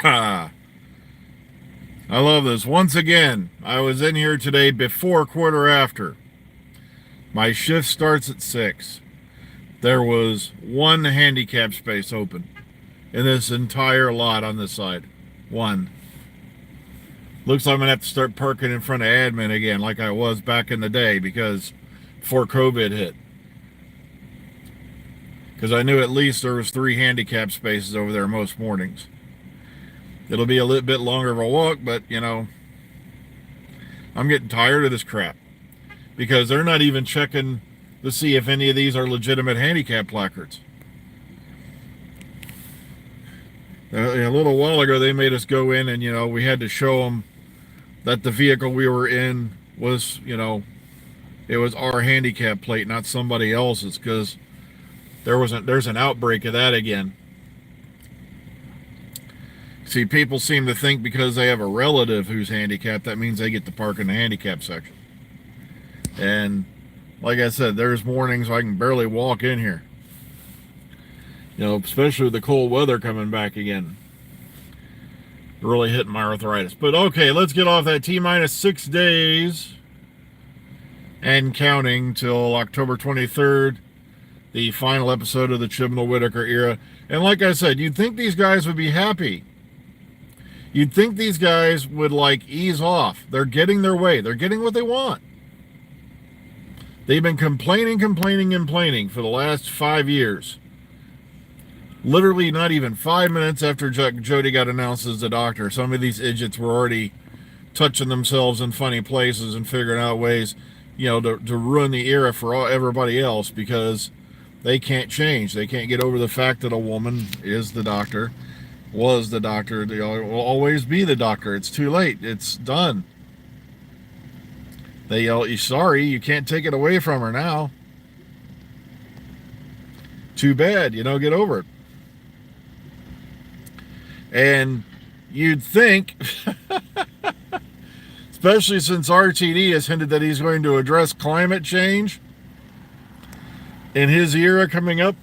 I love this. Once again, I was in here today before quarter after. My shift starts at 6. There was one handicap space open in this entire lot on this side. One. Looks like I'm going to have to start parking in front of admin again like I was back in the day because before COVID hit. Because I knew at least there was 3 handicap spaces over there most mornings. It'll be a little bit longer of a walk, but, I'm getting tired of this crap. Because they're not even checking to see if any of these are legitimate handicap placards. A little while ago, they made us go in and, we had to show them that the vehicle we were in was, it was our handicap plate, not somebody else's, because there's an outbreak of that again. See, people seem to think because they have a relative who's handicapped, that means they get to park in the handicap section. And like I said, there's mornings I can barely walk in here. Especially with the cold weather coming back again. Really hitting my arthritis. But okay, let's get off that. T-minus 6 days and counting till October 23rd, the final episode of the Chibnall Whitaker era. And like I said, you'd think these guys would be happy. You'd think these guys would ease off. They're getting their way. They're getting what they want. They've been complaining for the last 5 years. Literally not even 5 minutes after Jody got announced as the doctor, some of these idiots were already touching themselves in funny places and figuring out ways, to ruin the era for everybody else because they can't change. They can't get over the fact that a woman is the doctor, was the doctor, will always be the doctor. It's too late. It's done. They yell, sorry, you can't take it away from her now. Too bad, get over it. And you'd think, especially since RTD has hinted that he's going to address climate change in his era coming up,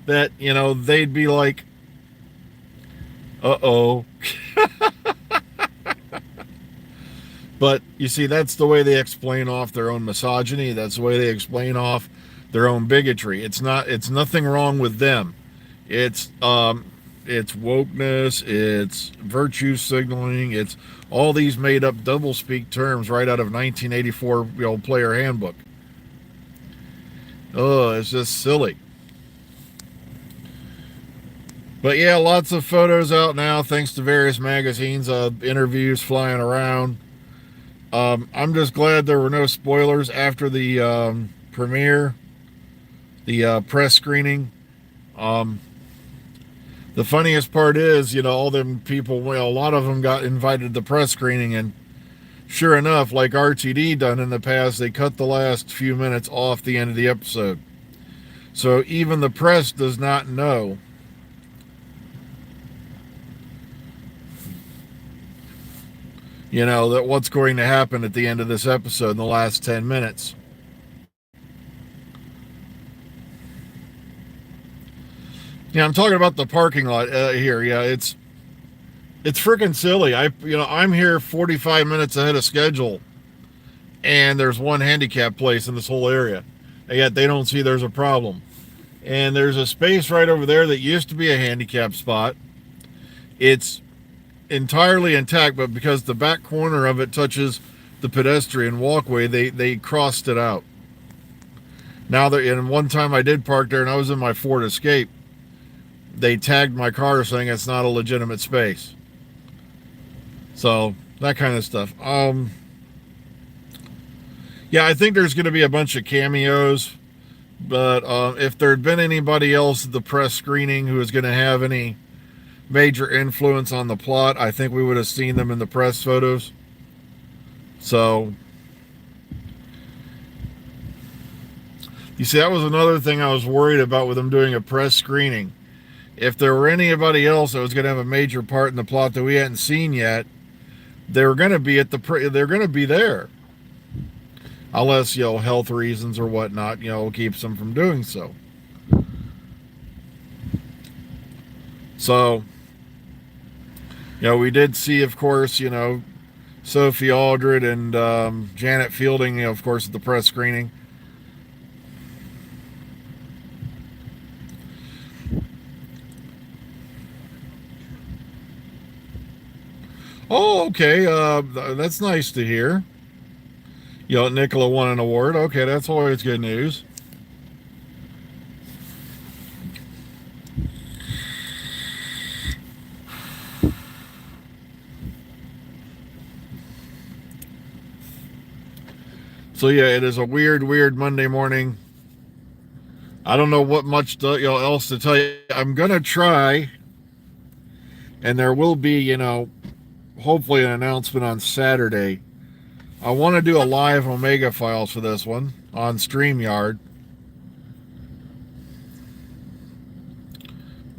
that, they'd be like, uh-oh. But you see, that's the way they explain off their own misogyny. That's the way they explain off their own bigotry. It's nothing wrong with them. It's wokeness, it's virtue signaling, it's all these made up doublespeak terms right out of 1984 player handbook. Oh, it's just silly. But yeah, lots of photos out now thanks to various magazines, interviews flying around. I'm just glad there were no spoilers after the premiere, the press screening. The funniest part is, all them people, a lot of them got invited to the press screening, and sure enough, like RTD done in the past, they cut the last few minutes off the end of the episode. So even the press does not know that what's going to happen at the end of this episode in the last 10 minutes. Yeah, I'm talking about the parking lot here. Yeah, it's freaking silly. I'm here 45 minutes ahead of schedule, and there's one handicap place in this whole area, and yet they don't see there's a problem. And there's a space right over there that used to be a handicap spot. It's entirely intact, but because the back corner of it touches the pedestrian walkway, they crossed it out. Now, and one time I did park there, and I was in my Ford Escape. They tagged my car saying it's not a legitimate space. So, that kind of stuff. Yeah, I think there's going to be a bunch of cameos. But if there had been anybody else at the press screening who was going to have any major influence on the plot, I think we would have seen them in the press photos. So, you see, that was another thing I was worried about with them doing a press screening. If there were anybody else that was going to have a major part in the plot that we hadn't seen yet, they were going to be they're going to be there, unless health reasons or whatnot keeps them from doing so. So We did see, of course, Sophie Aldred and Janet Fielding, of course, at the press screening. Oh, okay. That's nice to hear. Nicola won an award. Okay, that's always good news. So yeah, it is a weird Monday morning. I don't know what much else to tell you. I'm gonna try, and there will be, hopefully an announcement on Saturday. I want to do a live Omega Files for this one on StreamYard.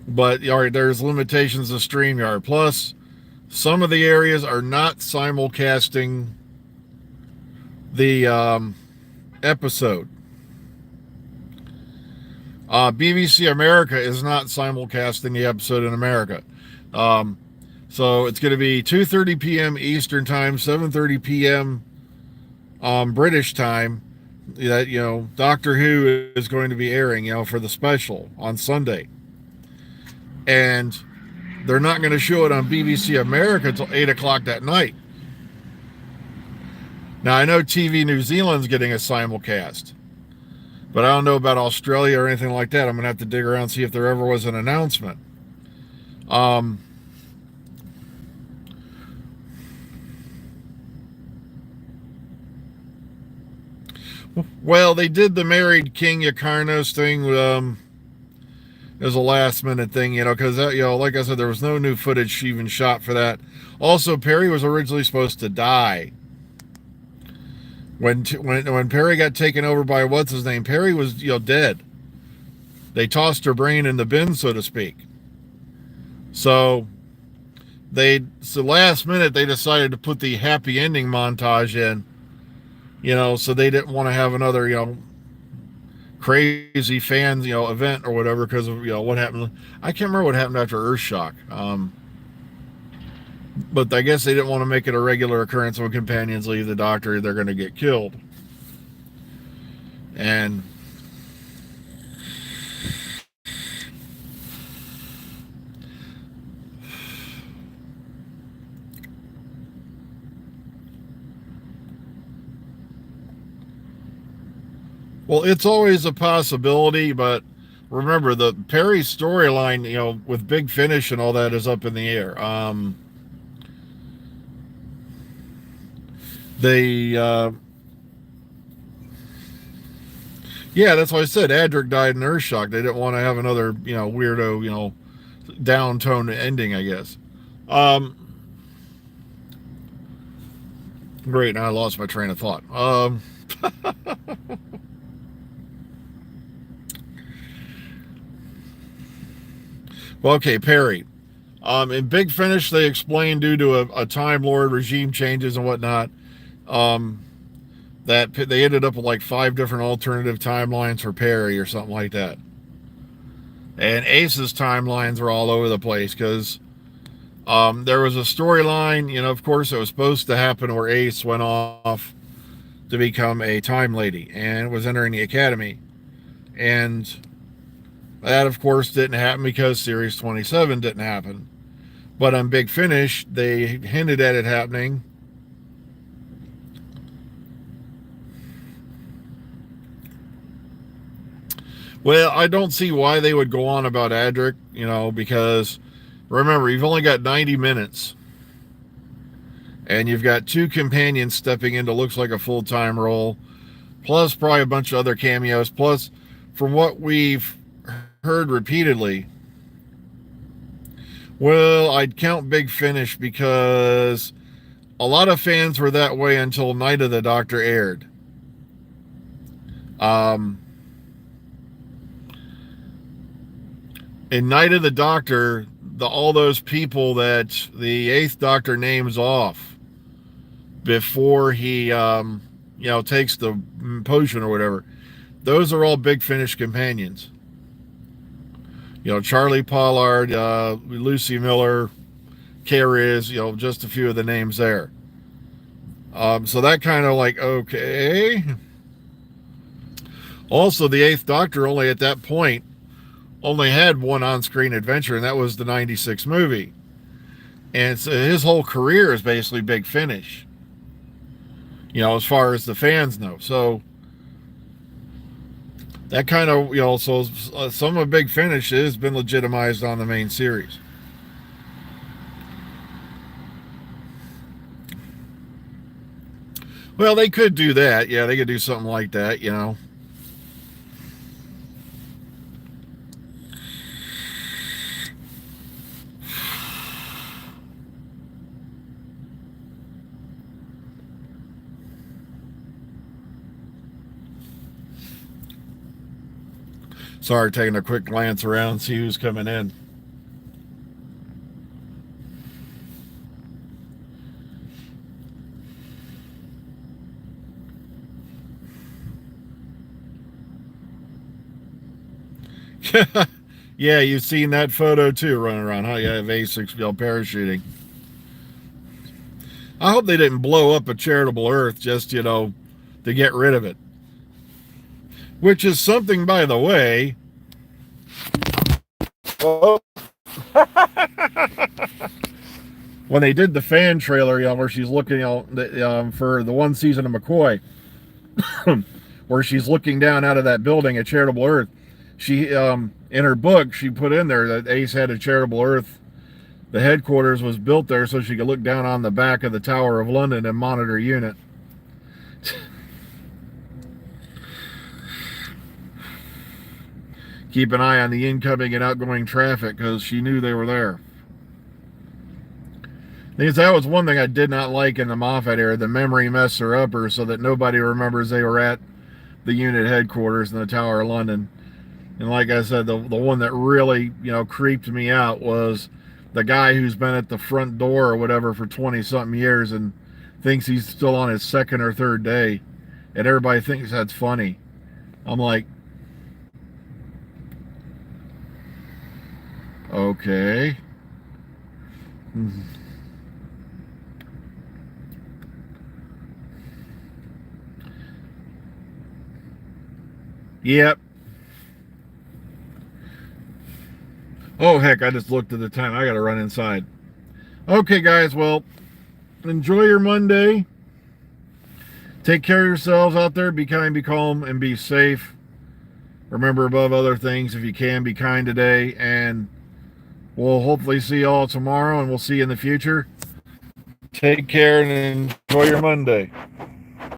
But all right, there's limitations to StreamYard. Plus, some of the areas are not simulcasting the episode. BBC America is not simulcasting the episode in America. So it's going to be 2:30 p.m. Eastern Time, 7:30 p.m. British time. That Doctor Who is going to be airing, for the special on Sunday, and they're not going to show it on BBC America until 8 o'clock that night. Now I know TV New Zealand's getting a simulcast, but I don't know about Australia or anything like that. I'm going to have to dig around and see if there ever was an announcement. Well, they did the married King Yakarnos thing. It was a last minute thing, because like I said, there was no new footage even shot for that. Also, Perry was originally supposed to die. When Perry got taken over by what's his name, Perry was dead. They tossed her brain in the bin, so to speak. So last minute they decided to put the happy ending montage in. So they didn't want to have another crazy fans event or whatever because of what happened. I can't remember what happened after Earthshock. But I guess they didn't want to make it a regular occurrence when companions leave the Doctor, they're going to get killed. And well, it's always a possibility, but remember the Perry storyline, with Big Finish and all that is up in the air. Yeah, that's why I said Adric died in Earthshock. They didn't want to have another, weirdo, downtone ending, I guess. Great, now I lost my train of thought. Well, okay, Perry. In Big Finish, they explained due to a Time Lord regime changes and whatnot, that they ended up with like 5 different alternative timelines for Perry or something like that. And Ace's timelines were all over the place because there was a storyline, of course, it was supposed to happen where Ace went off to become a time lady and was entering the academy. And that, of course, didn't happen because Series 27 didn't happen. But on Big Finish, they hinted at it happening. Well, I don't see why they would go on about Adric, because remember, you've only got 90 minutes. And you've got 2 companions stepping into looks like a full-time role, plus probably a bunch of other cameos. Plus, from what we've heard repeatedly, well, I'd count Big Finish because a lot of fans were that way until Night of the Doctor aired. In Night of the Doctor, all those people that the 8th Doctor names off before he, takes the potion or whatever, those are all Big Finish companions. Charlie Pollard, Lucy Miller, care is, just a few of the names there. So that kind of like, okay. Also, the Eighth Doctor only at that point only had one on-screen adventure, and that was the 96 movie. And so his whole career is basically Big Finish, as far as the fans know. So that kind of, so some of Big Finish has been legitimized on the main series. Well, they could do that. Yeah, they could do something like that, Sorry, taking a quick glance around, see who's coming in. Yeah, you've seen that photo too running around, huh? Yeah, of A6 parachuting. I hope they didn't blow up a Charitable Earth just, to get rid of it. Which is something, by the way. When they did the fan trailer, where she's looking, for the one season of McCoy, where she's looking down out of that building at Charitable Earth, she, in her book, she put in there that Ace had a Charitable Earth. The headquarters was built there so she could look down on the back of the Tower of London and monitor unit. Keep an eye on the incoming and outgoing traffic because she knew they were there. Because that was one thing I did not like in the Moffat era, the memory messer upper, so that nobody remembers they were at the unit headquarters in the Tower of London. And like I said, the one that really, creeped me out was the guy who's been at the front door or whatever for 20-something years and thinks he's still on his second or third day. And everybody thinks that's funny. I'm like, okay. Yep. Oh, heck, I just looked at the time. I got to run inside. Okay, guys, well, enjoy your Monday. Take care of yourselves out there. Be kind, be calm, and be safe. Remember, above other things, if you can, be kind today. And we'll hopefully see you all tomorrow, and we'll see you in the future. Take care and enjoy your Monday.